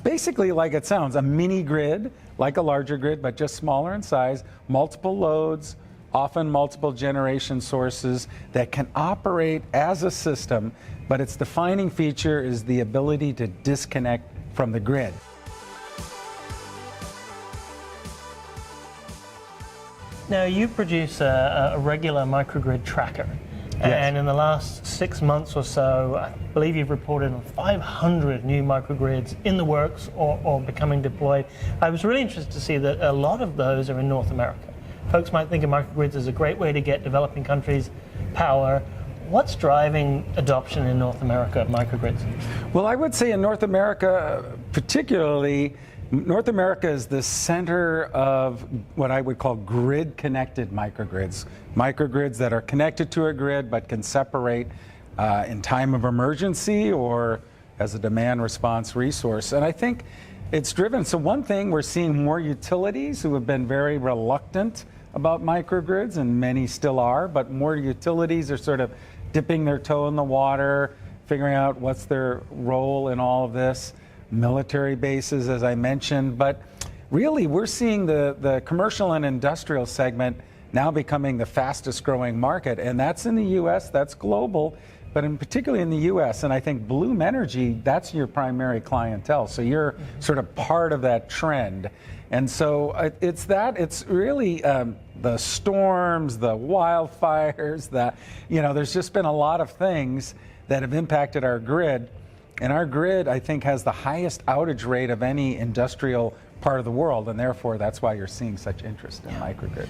basically like it sounds, a mini grid, like a larger grid, but just smaller in size, multiple loads, often multiple generation sources that can operate as a system, but its defining feature is the ability to disconnect from the grid. Now, you produce a regular microgrid tracker. Yes. And in the last 6 months or so, I believe you've reported on 500 new microgrids in the works or becoming deployed. I was really interested to see that a lot of those are in North America. Folks might think of microgrids as a great way to get developing countries power. What's driving adoption in North America of microgrids? Well, I would say in North America, particularly, North America is the center of what I would call grid-connected microgrids. Microgrids that are connected to a grid but can separate in time of emergency or as a demand response resource. And I think it's driven. So one thing, we're seeing more utilities who have been very reluctant about microgrids, and many still are, but more utilities are sort of dipping their toe in the water, figuring out what's their role in all of this. Military bases, as I mentioned, but really we're seeing the commercial and industrial segment now becoming the fastest growing market, and that's in the US, that's global, but in particularly in the US, and I think Bloom Energy, that's your primary clientele, so you're sort of part of that trend. And so it's really the storms, the wildfires, there's just been a lot of things that have impacted our grid. And our grid, I think, has the highest outage rate of any industrial part of the world, and therefore that's why you're seeing such interest in microgrid.